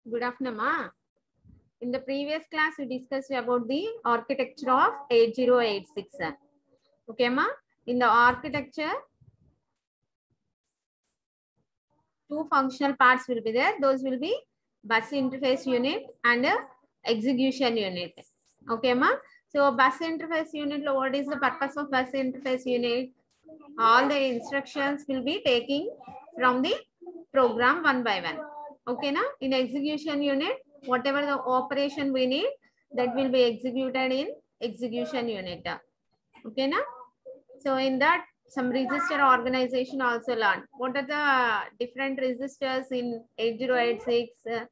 Good afternoon, ma. In the previous class, we discussed about the architecture of 8086. Okay, ma. In the architecture, two functional parts will be there. Those will be bus interface unit and execution unit. Okay, ma. So bus interface unit, what is the purpose of bus interface unit? All the instructions will be taking from the program one by one. Okay, na? In execution unit, whatever the operation we need, that will be executed in execution unit. Okay, na? So in that, some register organization also learned. What are the different registers in 8086?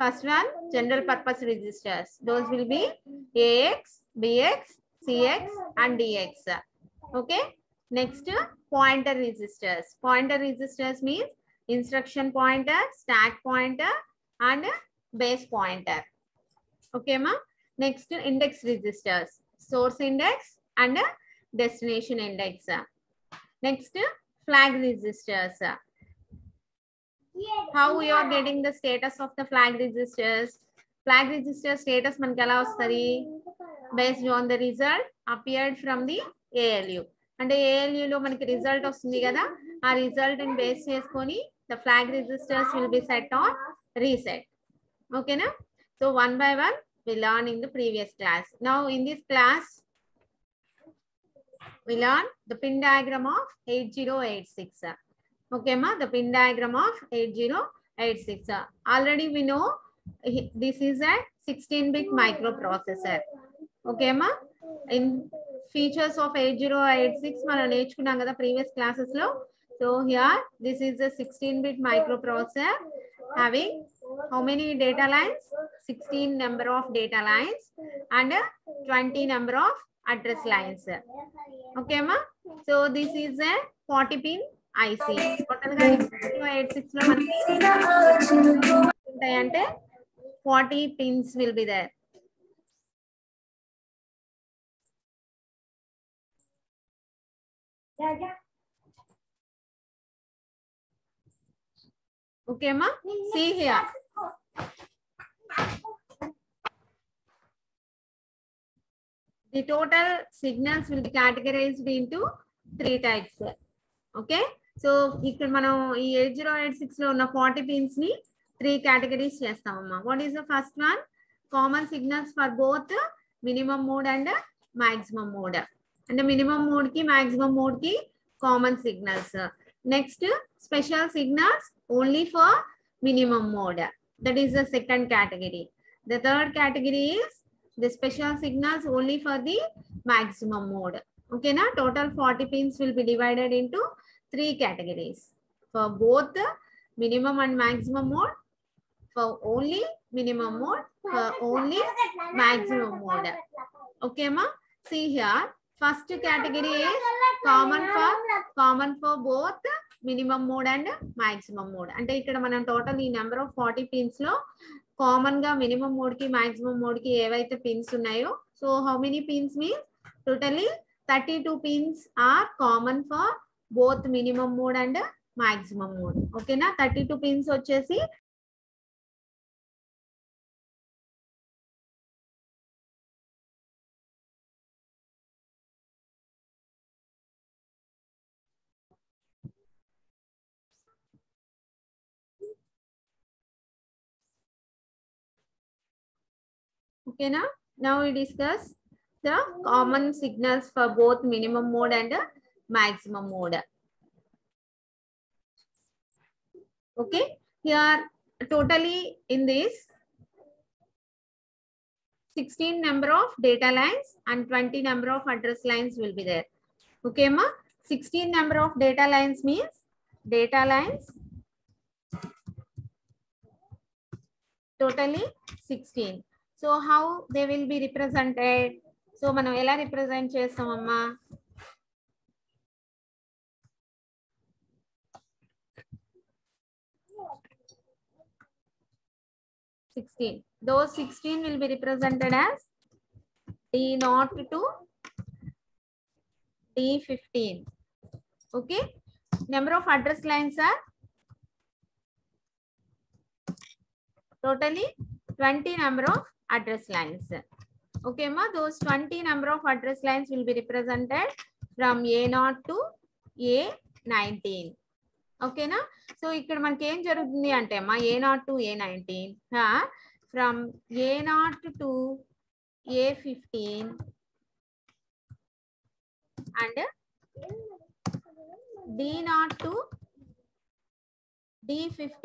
First one, general purpose registers. Those will be AX, BX, CX, and DX. Okay. Next, pointer registers. Pointer registers means instruction pointer, stack pointer, and base pointer. Okay, ma. Next, index registers. Source index and destination index. Next, flag registers. How we are getting the status of the flag registers? Flag register status manaki ela vastadi based on the result appeared from the ALU. And ALU lo manaki result vastundi kada, aa result ni base cheskoni the flag registers will be set on reset. Okay na? So one by one we learn in the previous class. Now in this class we learn the pin diagram of 8086. Okay, ma, the pin diagram of 8086. Already we know this is a 16-bit microprocessor. Okay, ma. In features of 8086, మనం నేర్చుకున్నాం కదా previous classes లో. So here, this is a 16-bit microprocessor having how many data lines? 16 number of data lines and 20 number of address lines. Okay, ma. So this is a 40-pin IC. Total గా 8086 లో మనకి ఉంటాయంటే 40 pins will be there. Okay, ma. See here. The total signals will be categorized into 3 types. Okay. So ఇక్కడ మనం ఈ 8086 లో ఉన్న 40 pins ని 3 categories చేస్తామమ్మా. What is the first one? Common signals for both minimum mode and maximum mode. And minimum mode ki maximum mode ki common signals. Next, special signals only for minimum mode. That is the second category. The third category is the special signals only for the maximum mode. Okay, na? Total 40 pins will be divided into 3 categories. For both minimum and maximum mode, for only minimum mode, for only maximum mode. Okay, ma? See here, first category is common for both minimum mode and maximum mode. అంటే ఇక్కడ మనం total ఈ number of 40 pins లో common గా minimum mode కి maximum mode కి ఏవైతే pins ఉన్నాయో, so how many pins means totally 32 pins are common for both minimum mode and maximum mode. Okay na? 32 pins వచ్చేసి okay na? Now we discuss the common signals for both minimum mode and maximum mode. Okay, here totally in this 16 number of data lines and 20 number of address lines will be there. Okay, ma. 16 number of data lines means data lines totally 16. So how they will be represented? So మనం ఎలా represent చేస్తామమ్మా? Those 16 will be represented as D0 to D15. Okay. Number of address lines are totally 20 number of address lines. Okay ma, those 20 number of address lines will be represented from A0 to A19. Okay na, so ikkada manaki em jarugutundi ante ma A0 to A19, from A0 to A15 and D0 to D15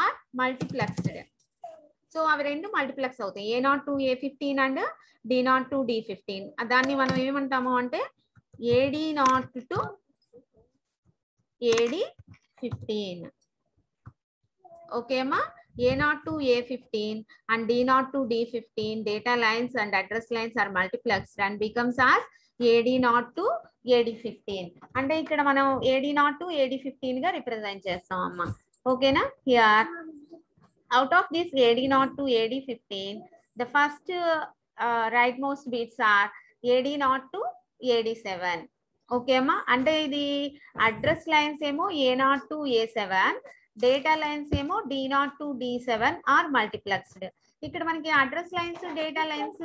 are multiplexed. So అవి రెండు multiplex అవుతాయి, A0 to A15 and D0 to D15. దాన్ని మనం ఏమంటాము అంటే AD0 to AD15. Okay అమ్మా, A0 to A15 and D0 to D15 data lines and address lines are multiplexed and becomes as AD0 to AD15. అంటే ఇక్కడ మనం AD0 to AD15 గా represent చేస్తాం అమ్మా. ఓకేనా, here out of this AD0 to AD15, the first rightmost bits are AD0 to AD7. Okay amma, అంటే ఇది address lines ఏమో A0 to A7, data lines ఏమో D0 to D7 are multiplexed. ఇక్కడ మనకి address lines data lines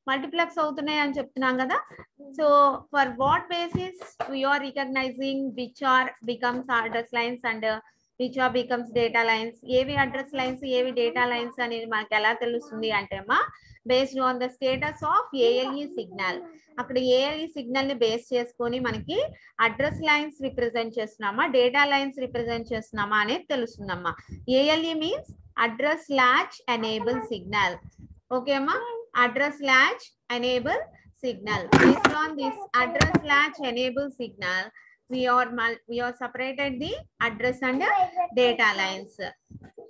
multiplex అవుతున్నాయి అని చెప్తున్నాం కదా. So for what basis we are recognising which are becomes address lines and which are becomes data lines, ఏవి address lines ఏవి data lines అనేది మనకి ఎలా తెలుస్తుంది అంటే అమ్మా, based on the status of ALE signal. అక్కడ ALE సిగ్నల్ ని బేస్ చేసుకొని మనకి అడ్రస్ లైన్స్ రిప్రజెంట్ చేస్తున్నామా డేటా లైన్స్ రిప్రజెంట్ చేస్తున్నామా అనేది తెలుస్తుందమ్మా. ALE means address latch enable signal. Okay అమ్మా, address latch enable signal. Based on this address latch enable signal we are separated the address and data lines.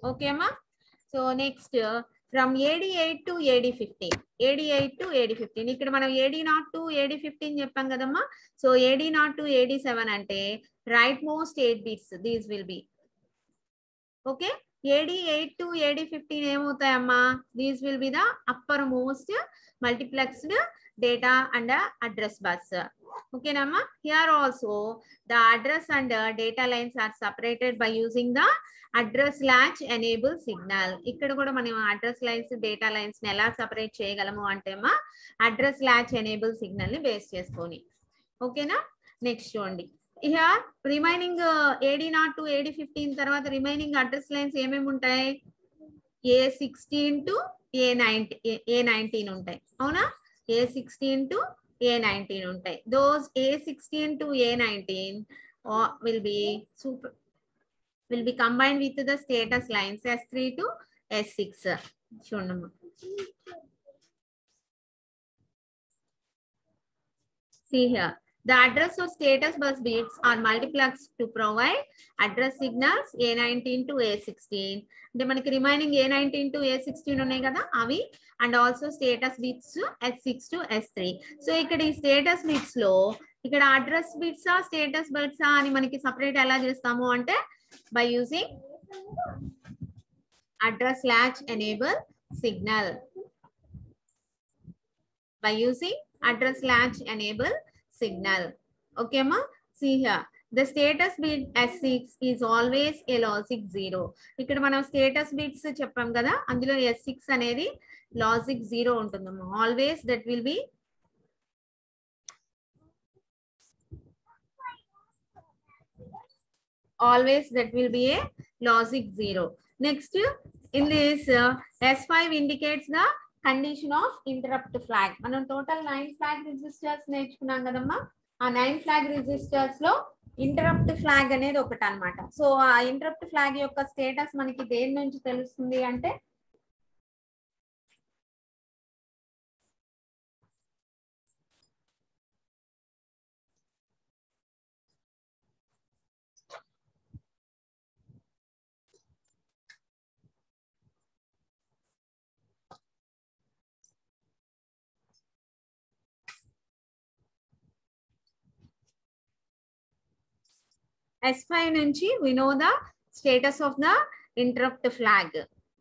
Okay ma, so next from AD8 to AD15, AD8 to AD15 ikkada manam AD0 to AD15 cheppam kadamma. So AD0 to AD7 ante rightmost 8 bits these will be. Okay, AD8 to AD15 em avutayamma, these will be the uppermost multiplexed data and address bus. Okay namma, here also the address and data lines are separated by using the address latch enable signal. ikkada kuda manam address lines data lines ni ela separate cheyagalamu ante ma address latch enable signal ni base cheskoni. Okay na, next chudandi, here remaining AD0 to AD15 tarvata remaining address lines emem untayi, A16 to A19 untayi avuna, A16 to A19 ఉంటాయి. Those A16 to A19 will be combined with the status lines S3 to S6. చూడమ్మా, see here the address of status bus bits are multiplexed to provide address signals A19 to A16. అంటే మనకి remaining A19 to A16 ఉన్నాయి కదా అవి, and also status bits S6 to S3. So ఇక్కడ ఈ status bits లో ఇక్కడ address బిట్సా status బిట్సా అని మనకి సపరేట్ ఎలా చేస్తాము అంటే by using address latch enable signal. By using address latch enable signal. Okay ma, see here the status bit S6 is always a logic 0. ikkada manam status bits cheppam kada, అందులో S6 అనేది logic 0 ఉంటుందమ్మా. always that will be a logic 0. next in this S5 indicates the condition of interrupt flag. మనం total 9 flag registers నేర్చుకున్నాం కదమ్మా. ఆ 9 flag registers లో interrupt flag అనేది ఒకటి అన్నమాట. సో ఆ ఇంటరప్ట్ ఫ్లాగ్ యొక్క స్టేటస్ మనకి దేని నుంచి తెలుస్తుంది అంటే S5 nunchi we know the status of the interrupt flag.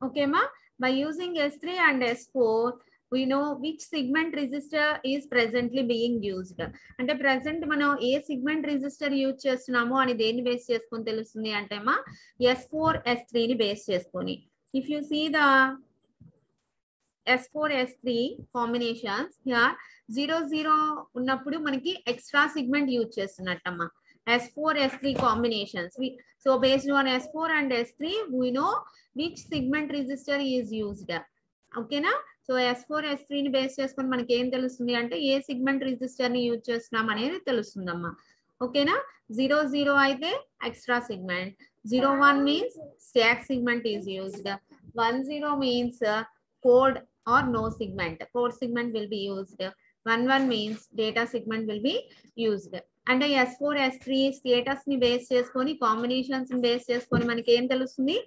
Okay ma, by using S3 and S4 we know which segment register is presently being used. అంటే present మనం ఏ segment register use చేస్తున్నామో అని దేన్ని బేస్ చేసుకొని తెలుస్తుంది అంటే మా S4 S3 ని బేస్ చేసుకొని. If you see the S4 S3 combinations here 0 ఉన్నప్పుడు మనకి ఎక్స్ట్రా సిగ్మెంట్ యూజ్ చేస్తున్నట్టమ్మా. S4 S3 combinations. So based on S4 and S3 we know which segment register is used. ఓకేనా? సో S4 S3 ని base చేసుకొని మనకి ఏం తెలుస్తుంది అంటే ఏ సిగ్మెంట్ రిజిస్టర్ ని యూజ్ చేస్తున్నాం అనేది తెలుస్తుందమ్మా. ఓకేనా? 0 అయితే extra segment, 01 means stock segment is used, 10 means code or no segment, code segment will be used, 11 means data segment will be used. And S4 S3 status ni base cheskoni combinations ni base cheskoni manaki em telustundi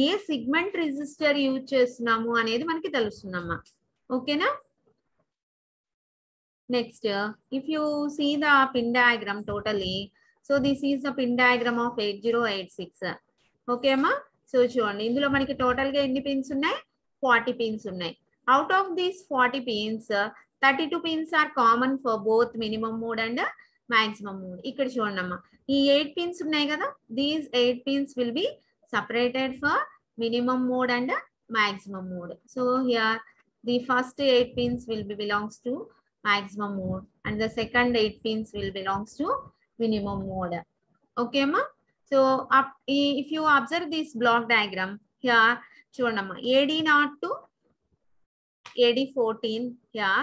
ఏ segment register use చేస్తున్నాము అనేది మనకి తెలుస్తుందమ్మా. ఓకేనా? Next if you see the pin diagram totally, so this is the pin diagram of 8086. Okay అమ్మా? సో చూడండి ఇందులో మనకి టోటల్ గా ఎన్ని పిన్స్ ఉన్నాయి? 40 పిన్స్ ఉన్నాయి. Out of these 40 pins 32 pins are common for both minimum mode and maximum mode. ఇక్కడ చూడండి అమ్మా, ఈ 8 పిన్స్ ఉన్నాయి కదా, these 8 pins will be separated for minimum mode and maximum mode. So here the first 8 pins will be belongs to maximum mode and the second 8 pins will belongs to minimum mode. Okay ma? So if you observe this block diagram here, చూడమ్మా AD0 to AD14 here,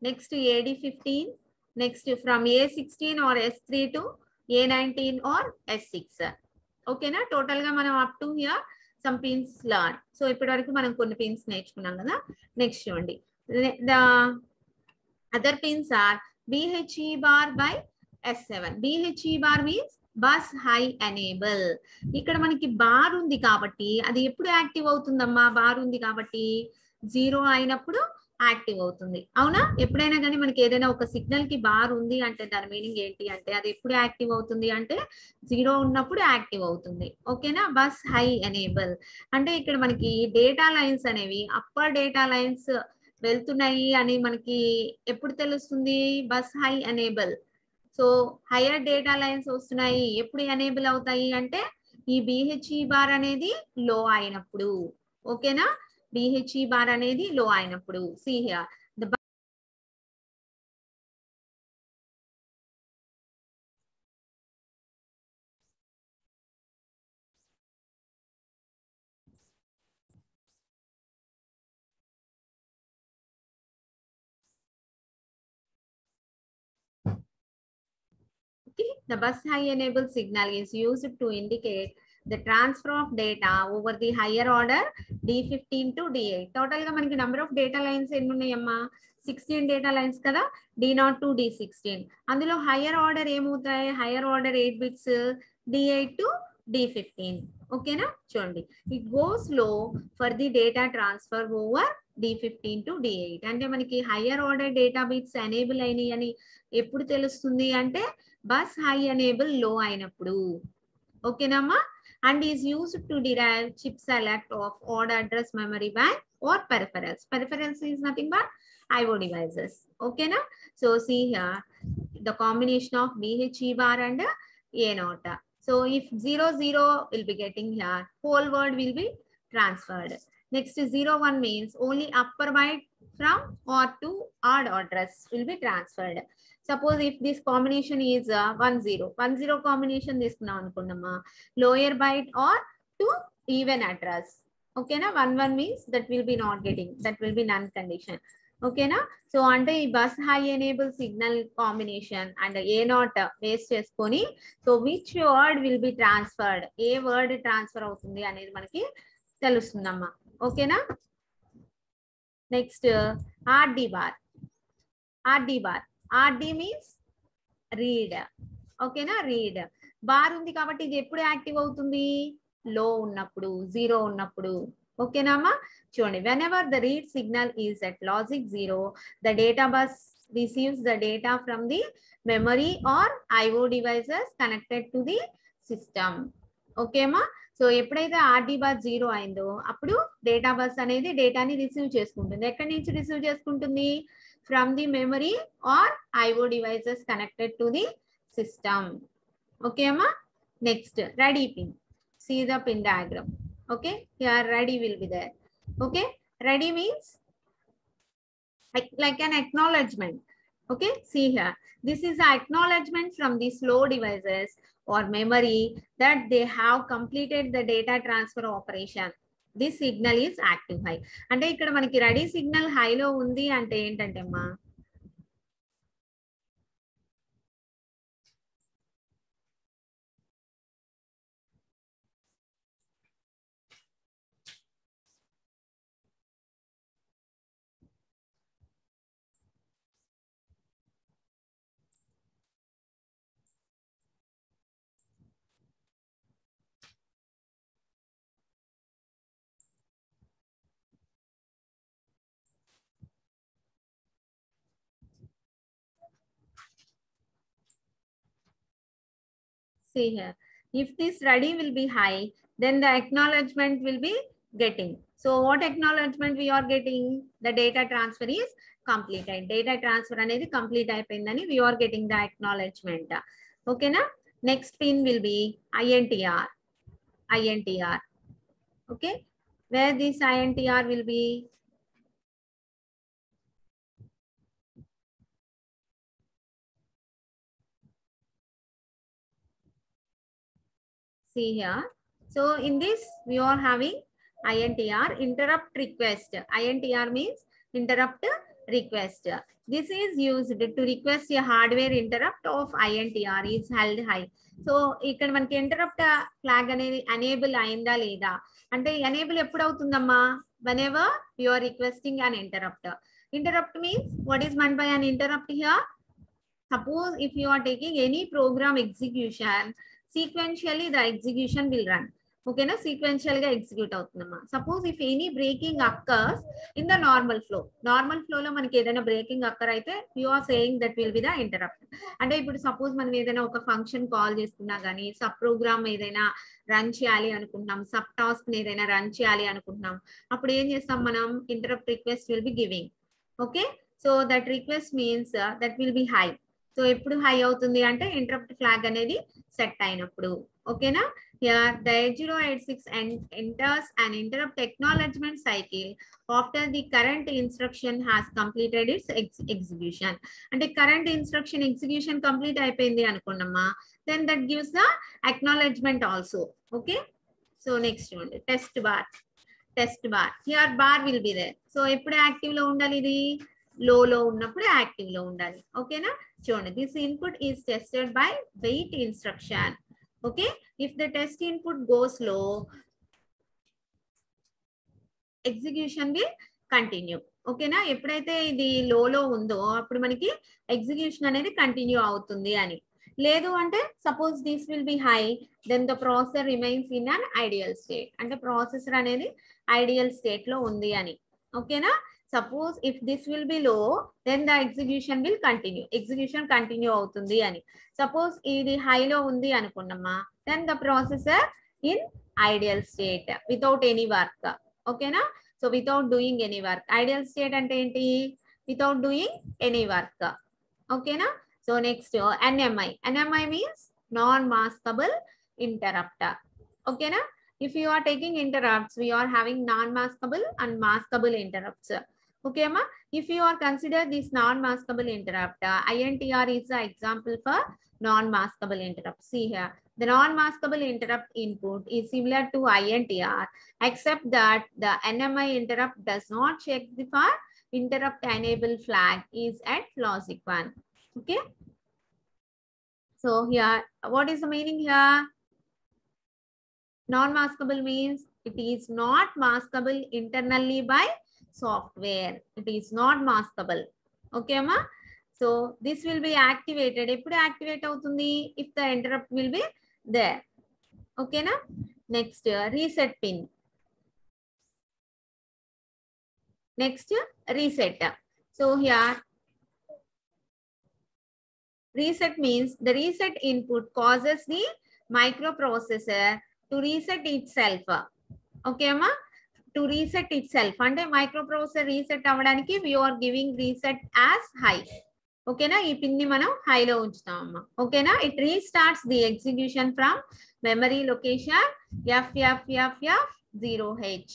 next to AD15, next from A16 or S3 to A19 or S6. ఓకేనా? Total గా మనం up to here some pins learn. So ఇప్పటి వరకు మనం కొన్ని pins నేర్చుకున్నాం కదా. నెక్స్ట్ చూడండి, the other pins are BHE bar by S7. BHE bar means bus high enable. ఇక్కడ మనకి బార్ ఉంది కాబట్టి అది ఎప్పుడు యాక్టివ్ అవుతుందమ్మా? బార్ ఉంది కాబట్టి 0 అయినప్పుడు యాక్టివ్ అవుతుంది. అవునా? ఎప్పుడైనా కానీ మనకి ఏదైనా ఒక సిగ్నల్ కి బార్ ఉంది అంటే దాని మీనింగ్ ఏంటి అంటే అది ఎప్పుడు యాక్టివ్ అవుతుంది అంటే 0 ఉన్నప్పుడు యాక్టివ్ అవుతుంది. ఓకేనా? బస్ హై ఎనేబుల్ అంటే ఇక్కడ మనకి డేటా లైన్స్ అనేవి అప్పర్ డేటా లైన్స్ వెళ్తున్నాయి అని మనకి ఎప్పుడు తెలుస్తుంది? Bus high enable. So hire data lines వస్తున్నాయి ఎప్పుడు ఎనేబుల్ అవుతాయి అంటే ఈ BHE బార్ అనేది లో అయినప్పుడు. ఓకేనా? BHE బార్ అనేది లో అయినప్పుడు. See here the the bus high enable signal is used to indicate the transfer of data over the higher order D15 to D8. Total ga manaki number of data lines enni unnayamma? 16 data lines kada, D0 to D16. అందులో hire order ఏమవుతాయి? Hire order 8 bits D8 to D15. ఓకేనా? చూడండి, it goes లో for the data transfer over D15 to D8. అంటే మనకి hire order data bits enable అయినాయి అని ఎప్పుడు తెలుస్తుంది అంటే బస్ హై ఎనేబుల్ లో అయినప్పుడు. ఓకేనమ్మా? and is used to derive chip select of odd address memory bank or peripherals. Peripherals is nothing but IO devices. Okay na? So see here the combination of BHE bar and A0. So if 00 will be getting here, whole word will be transferred. Next 01 means only upper byte from or to odd address will be transferred. Suppose if this combination is 10 combination తీసుకున్నాం అనుకున్నామా, lower byte or to even address. Okay na? 11 means that will be not getting, that will be none condition. Okay na? So అంటే ఈ bus high enable signal combination and A0 base చేసుకొని so which word will be transferred, ఏ word transfer అవుతుంది అనేది మనకి తెలుస్తుందమ్మా. ఓకేనా? Next RD bar. RD bar, RD means read. ఓకేనా? రీడ్ బార్ ఉంది కాబట్టి ఇది ఎప్పుడు యాక్టివ్ అవుతుంది? లో ఉన్నప్పుడు, 0 ఉన్నప్పుడు. ఓకేనామా? చూడండి, whenever the read signal is at logic 0, the data bus receives the data from the memory or IO devices connected to the system. Okay ma? So ఎప్పుడైతే ఆర్డీ బస్ 0 అయిందో అప్పుడు డేటా బస్ అనేది డేటాని రిసీవ్ చేసుకుంటుంది. ఎక్కడి నుంచి receive చేసుకుంటుంది? From the memory or IO devices connected to the system. Okay అమ్మా. Next ready pin. See the pin diagram. Okay, here ready will be there. Okay, ready means like an acknowledgement. Okay, see here, this is an acknowledgement from the slow devices or memory that they have completed the data transfer operation. This signal is active high. అంటే ఇక్కడ మనకి ready signal హైలో ఉంది అంటే ఏంటంటే అమ్మా, see here, if this ready will be high, then the acknowledgement will be getting. So what acknowledgement we are getting? The data transfer is completed. Data transfer అనేది complete అయిపోయిందని we are getting the acknowledgement. Okay na? Next pin will be INTR. INTR. Okay, where this INTR will be? See here. So in this we are having INTR, interrupt request. INTR means interrupt request. This is used to request a hardware interrupt of INTR is held high. So ఇక్కడ మనకి interrupt flag అనేది enable అయిందా లేదా అంటే enable ఎప్పుడు అవుతుందమ్మా? whenever you are requesting an interrupt. Interrupt means what is meant by an interrupt here? Suppose if you are taking any program execution, sequentially the execution will run. Okay na, sequential ga execute అవుతుందమ్మా. Suppose if any breaking occurs in the normal flow లో మనకి ఏదైనా breaking అక్కర్ అయితే you are saying that will be the interrupt. అంటే ఇప్పుడు suppose మనం ఏదైనా ఒక ఫంక్షన్ కాల్ చేసుకున్నా కానీ సబ్ ప్రోగ్రామ్ ఏదైనా రన్ చేయాలి అనుకుంటున్నాం, సబ్ టాస్క్ ఏదైనా రన్ చేయాలి అనుకుంటున్నాం, అప్పుడు ఏం చేస్తాం మనం? Interrupt request will be giving. Okay, so that request means that will be high. So ఎప్పుడు హై అవుతుంది అంటే ఇంటరప్ట్ ఫ్లాగ్ అనేది సెట్ అయినప్పుడు. ఓకేనా? Here the 8086 enters an interrupt acknowledgement cycle after the current instruction has completed its execution. అంటే current instruction execution complete అయిపోయింది అనుకోండమ్మా, then that gives the acknowledgement also. Okay, so next one, test bar. Test bar, here bar will be there. So ఎప్పుడు active లో ఉండాలి? ఇది లో ఉన్నప్పుడు active లో ఉండాలి. ఓకేనా? చూడండి, this input is tested by wait instruction. Okay, if the test input goes low, execution will continue. Okay na, ఎప్పుడైతే ఇది లో ఉందో అప్పుడు మనకి ఎగ్జిక్యూషన్ అనేది కంటిన్యూ అవుతుంది అని. లేదు అంటే suppose this will be high, then the processor remains in an idle state. అంటే ప్రాసెసర్ అనేది ఐడియల్ స్టేట్ లో ఉంది అని. ఓకేనా? Suppose if this will be low, then the execution will continue. Execution continue అవుతుంది అని. సపోజ్ ఇది హైలో ఉంది అనుకున్నామా, then the processor in idle state without any work. ఓకేనా? So without doing any work. Idle state అంటే ఏంటి? Without doing any work. ఓకేనా? So next NMI. NMI means non-maskable interrupt. ఓకేనా? If you are taking interrupts, we are having non-maskable and maskable interrupts. Okay, Amma? If you are consider this non-maskable interrupt, INTR is the example for non-maskable interrupt. See here, the non-maskable interrupt input is similar to INTR, except that the NMI interrupt does not check the for interrupt enable flag is at logic 1. Okay. So here, what is the meaning here? Non-maskable means it is not maskable internally by software. It is not maskable. Okay, ma? So this will be activated. Eppudu activate avutundi? If the interrupt will be there. Okay na? Next, reset pin. Next, reset. So here, reset means the reset input causes the microprocessor to reset itself. Okay amma, to reset itself అంటే microprocessor reset అవ్వడానికి we are giving reset as high. ఓకేనా, ఈ pin ని మనం high లో ఉంచుతాం అమ్మా. ఓకేనా, it restarts the execution from memory location FFFF0H.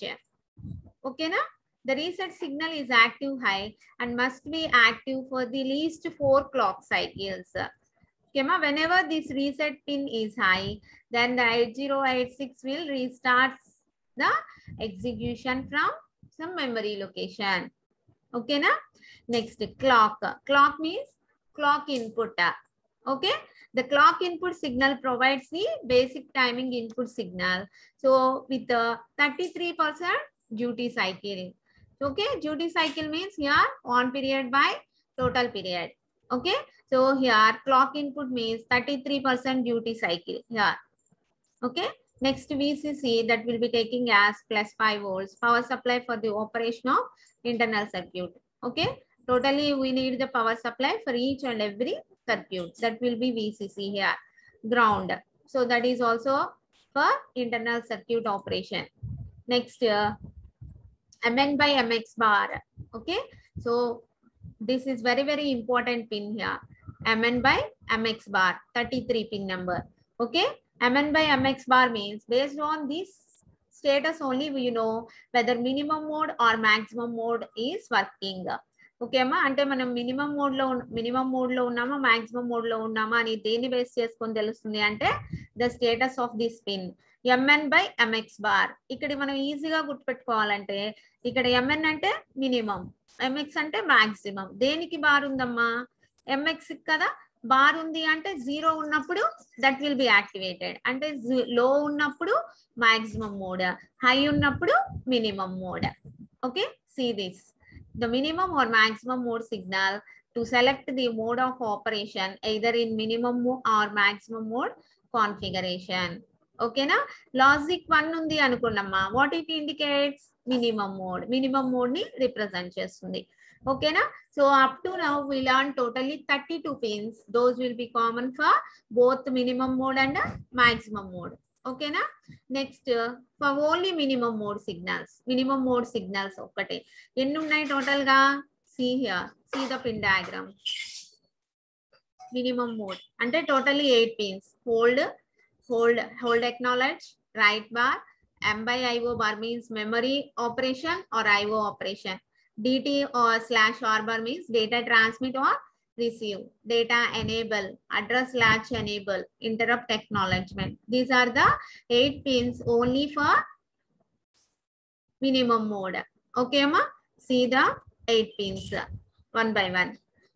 ఓకేనా, the reset signal is active high and must be active for the least 4 clock cycles. Okay ma, whenever this reset pin is high, then the 8086 will restart the execution from some memory location. Okay na. Next, clock. Clock means clock input. Okay, the clock input signal provides the basic timing input signal. So with the 33% duty cycle. Okay, duty cycle means here on period by total period. Okay, so here clock input means 33% duty cycle here. Okay, next VCC that will be taking as plus 5 volts power supply for the operation of internal circuit. Okay, totally we need the power supply for each and every circuit. That will be VCC here. Ground, so that is also for internal circuit operation. Next, MN by MX bar. Okay, so this is very important pin here. MN by MX bar 33 pin number. Okay, MN by MX bar means based on this status only we know whether minimum mode or maximum mode is working. Okay అమ్మా, అంటే మనం minimum mode లో ఉన్నామా maximum mode లో ఉన్నామా అని దేన్ని base చేసుకొని తెలుస్తుంది అంటే the status of this pin MN by MX bar. ఇక్కడ మనం ఈజీగా గుర్తుపెట్టుకోవాలంటే ఇక్కడ MN అంటే మినిమం, MX అంటే మాక్సిమం. దేనికి బార్ ఉందమ్మా? MX కదా. బార్ ఉంది అంటే 0 ఉన్నప్పుడు దట్ విల్ బి యాక్టివేటెడ్, అంటే లో ఉన్నప్పుడు మాక్సిమం మోడ్, హై ఉన్నప్పుడు minimum mode. Okay, see this the minimum or maximum mode signal to select the mode of operation either in minimum or maximum mode configuration. Okay na, logic 1 undi anukunnamma, what it indicates? Minimum mode ni represent chestundi. Okay na, so up to now we learned totally 32 pins. Those will be common for both minimum mode and maximum mode. Okay na. Next, for only minimum mode signals ఒకటే ఎన్ని ఉన్నాయి total గా? see here, see the pin diagram. minimum mode అంటే totally 8 pins. hold acknowledge, write bar, M by IO bar means memory operation or IO operation, DT or /R bar means data transmit or receive, data enable, address latch enable, interrupt acknowledgement. These are the 8 pins only for minimum mode. Okay ma, see the 8 pins one by one.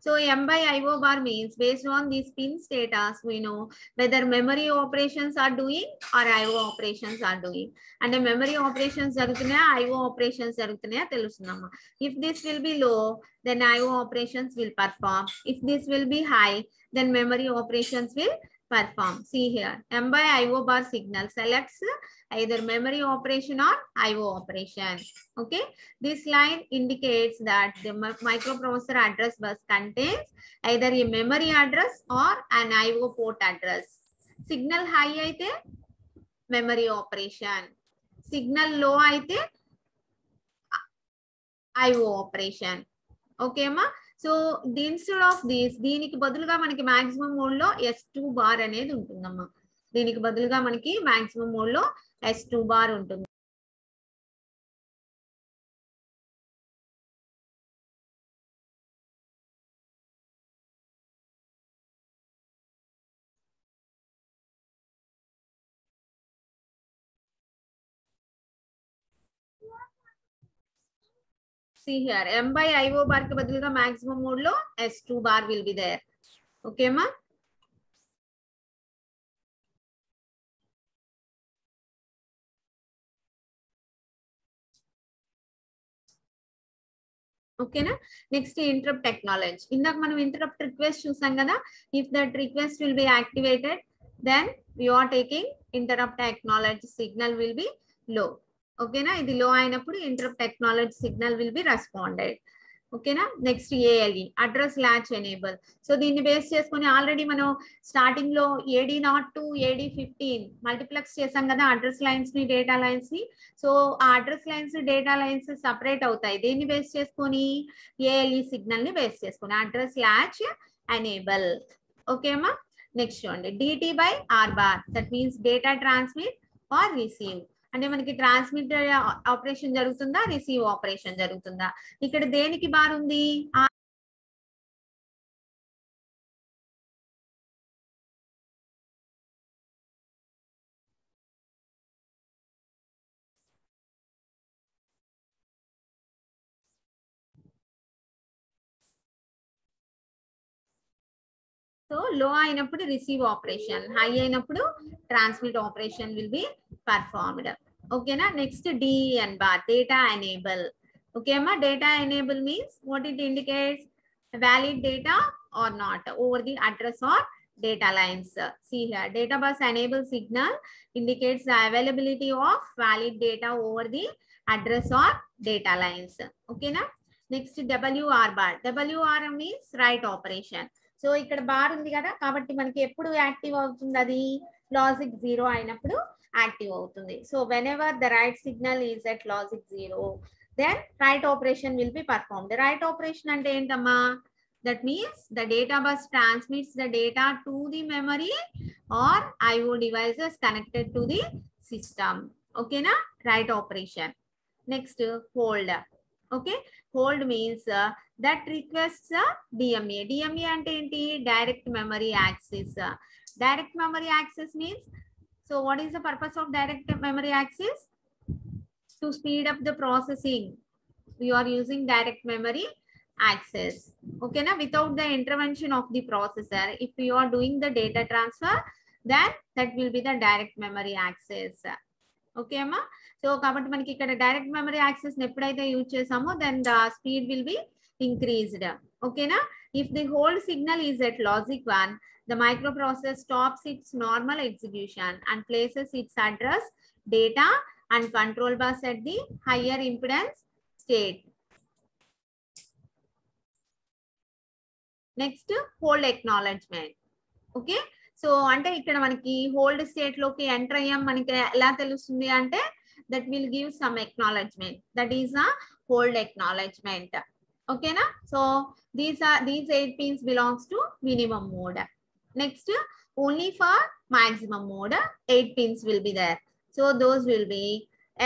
So M by IO bar means based on this pin status we know whether memory operations are doing or IO operations are doing. And the memory operations jarugutunnaya IO operations jarugutunnaya telustundamma. If this will be low, then IO operations will perform. If this will be high, then memory operations will perform. See here, M by IO bar signal selects either memory operation or IO operation. Okay, this line indicates that the microprocessor address bus contains either a memory address or an IO port address. Signal high aithe memory operation, signal low aithe IO operation. Okay ma, so instead of this దీనికి బదులుగా మనకి maximum mode లో S2 bar అనేది ఉంటుందమ్మా. దీనికి బదులుగా మనకి maximum mode లో S2 బార్ ఉంటుంది. See here, M by IO bar కి బదులుగా maximum mode లో S2 bar will be there. Okay ma. Okay na. Next, interrupt acknowledge. ఇందాక మనం interrupt request చూసాం కదా. If that request will be activated, then we are taking interrupt acknowledge signal will be low. Okay na, ఇది low అయినప్పుడు interrupt acknowledge signal will be responded. ఓకేనా. Next ALE address latch enable. So దీన్ని base చేసుకుని already మనం starting లో AD0 to AD15 multiplex చేసాం కదా address lines ని, డేటా లైన్స్ ని. సో ఆ address lines, data lines separate అవుతాయి. దేన్ని బేస్ చేసుకొని? ఏఎల్ఈ సిగ్నల్ ని బేస్ చేసుకుని అడ్రస్ ల్యాచ్ ఎనేబుల్. ఓకే అమ్మా. నెక్స్ట్ చూడండి DT by R bar, that means data transmit or receive. అంటే మనకి ట్రాన్స్మిట్ ఆపరేషన్ జరుగుతుందా, రిసీవ్ ఆపరేషన్ జరుగుతుందా? ఇక్కడ దేనికి బార్ ఉంది? సో లో అయినప్పుడు రిసీవ్ ఆపరేషన్, హై అయినప్పుడు transmit operation will be performed. ఓకేనా. Next DN bar, data enable. Okay అమ్మా. Data enable means what it indicates? valid data or not over the address or data lines. See here, data bus enable signal indicates the availability of valid data over the address or data lines. Okay na. Next WR bar. WR means write operation. So ఇక్కడ bar ఉంది కదా, కాబట్టి మనకి ఎప్పుడు active అవుతుంది? అది logic 0 అయినప్పుడు active అవుతుంది. So when ever the right signal is at logic 0, then write operation will be performed. The write operation ante entamma? That means the data bus transmits the data to the memory or IO devices connected to the system. Okay na. Write operation. Next hold. Okay, hold means that requests DMA. DMA ante enti? Direct memory access. Direct memory access means, so what is the purpose of direct memory access? To speed up the processing, we are using direct memory access. Okay na. Without the intervention of the processor, if you are doing the data transfer, then that will be the direct memory access. Okay amma. So kabatti manaki ikkada direct memory access ni eppudaithe use chesamo, then the speed will be increased. Okay na. If the hold signal is at logic 1, the microprocessor stops its normal execution and places its address, data and control bus at the higher impedance state. Next hold acknowledgement. Okay, so ante ikkada manaki hold state loki enter ayyam maniki ela telustundi ante that will give some acknowledgement, that is a hold acknowledgement. Okay na. So these 8 pins belongs to minimum mode. Next, only for maximum mode 8 pins will be there. So those will be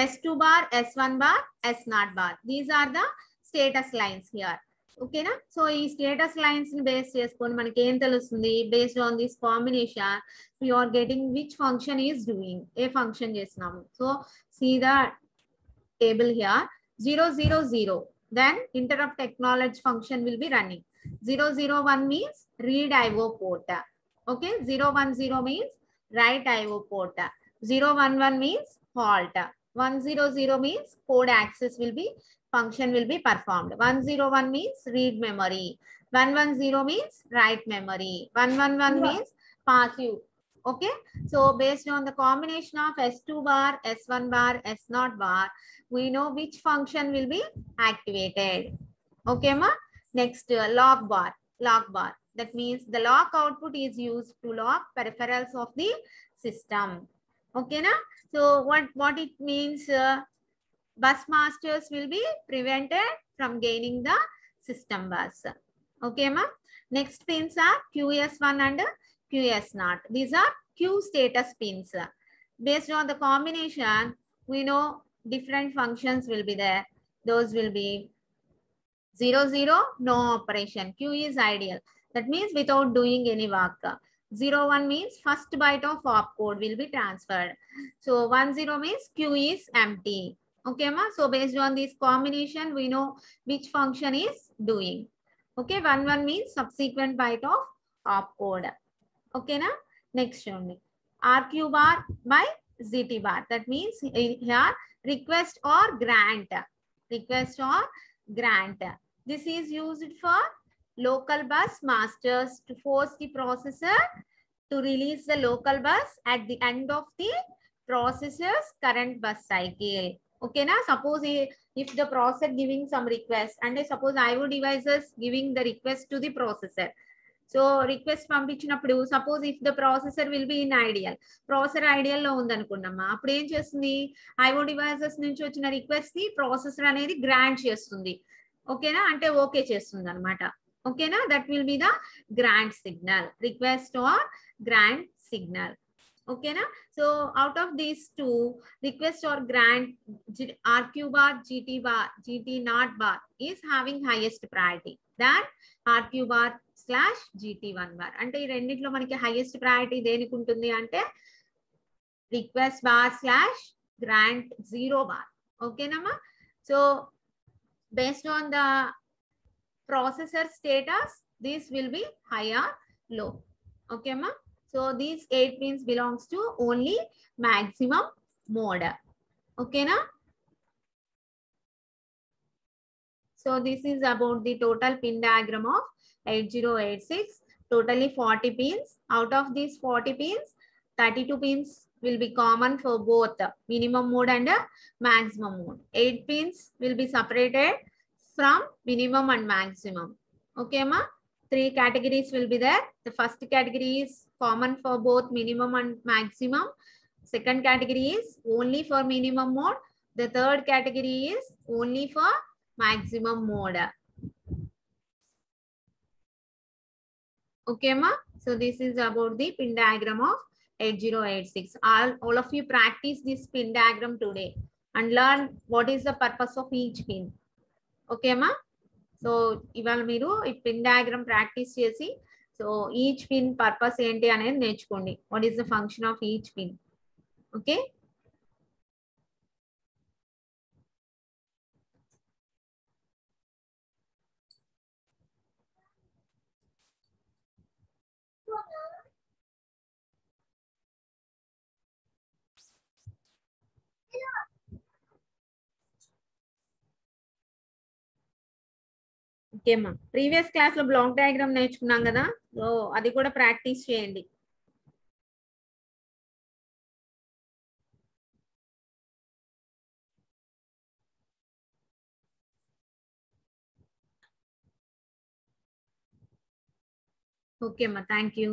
S2 bar, S1 bar, S0 bar. These are the status lines here. Okay na. So these status lines ni base cheskoni manaki em telustundi? Based on this combination, we are getting which function is doing. A function chesnamu. So see the table here. 000, then interrupt acknowledge function will be running. 001 means read IO port. Okay, 010 means write IO port. 011 means halt. 100 means code access will be, function will be performed. 101 means read memory. 110 means write memory. 111 means passive. Okay, so based on the combination of S2 bar, S1 bar, S0 bar, we know which function will be activated. Okay ma. Next lock bar. Lock bar, that means the lock output is used to lock peripherals of the system. Okay na. So what it means? Bus masters will be prevented from gaining the system bus. Okay ma. Next pins are QS1 and QS0. These are Q status pins. Based on the combination, we know different functions will be there. Those will be 00, no operation. Q is ideal. That means without doing any work. 01 means first byte of opcode will be transferred. So 10 means Q is empty. Okay ma. So based on this combination, we know which function is doing. Okay, 11 means subsequent byte of opcode. Okay na. Next only RQ bar by ZT bar. That means here request or grant. Request or grant. This is used for local bus masters to force the processor to release the local bus at the end of the processor's current bus cycle. Okay na. Suppose if the processor giving some request, and suppose IO devices giving the request to the processor. So request పంపించినప్పుడు suppose if the processor will be in idle, processor idle లో ఉందనుకున్నామా, అప్పుడు ఏం చేస్తుంది, IO devices నుంచి వచ్చిన request ని processor అనేది గ్రాంట్ చేస్తుంది. ఓకేనా, అంటే ఓకే చేస్తుంది అనమాట. ఓకేనా, that will be the grant signal, request or grant signal. ఓకేనా, so out of these two, request or grant, RQ bar, GT not bar is having highest priority than RQ bar / GT1 bar. అంటే ఈ రెండిట్లో మనకి highest priority దేనికి ఉంటుంది అంటే request bar / grant 0 bar. ఓకేనమ్మా, so based on the processor status this will be high or low. Okay ma, so these 8 pins belongs to only maximum mode. Okay na, so this is about the total pin diagram of 8086. Totally 40 pins. Out of these 40 pins, 32 pins will be common for both minimum mode and maximum mode. 8 pins will be separated from minimum and maximum. Okay ma, 3 categories will be there. The first category is common for both minimum and maximum. Second category is only for minimum mode. The third category is only for maximum mode. Okay ma, so this is about the pin diagram of 8086. All of you practice this pin diagram today and learn what is the purpose of each pin. Okay ma, so ఇవాళ మీరు ఈ pin diagram practice చేసి so each pin purpose ఏంటి అనేది నేర్చుకోండి. What is the function of each pin. Okay, ఓకేమ్మా, previous class లో block diagram నేర్చుకున్నాం కదా, సో అది కూడా ప్రాక్టీస్ చేయండి. ఓకేమ్మా, థ్యాంక్ యూ.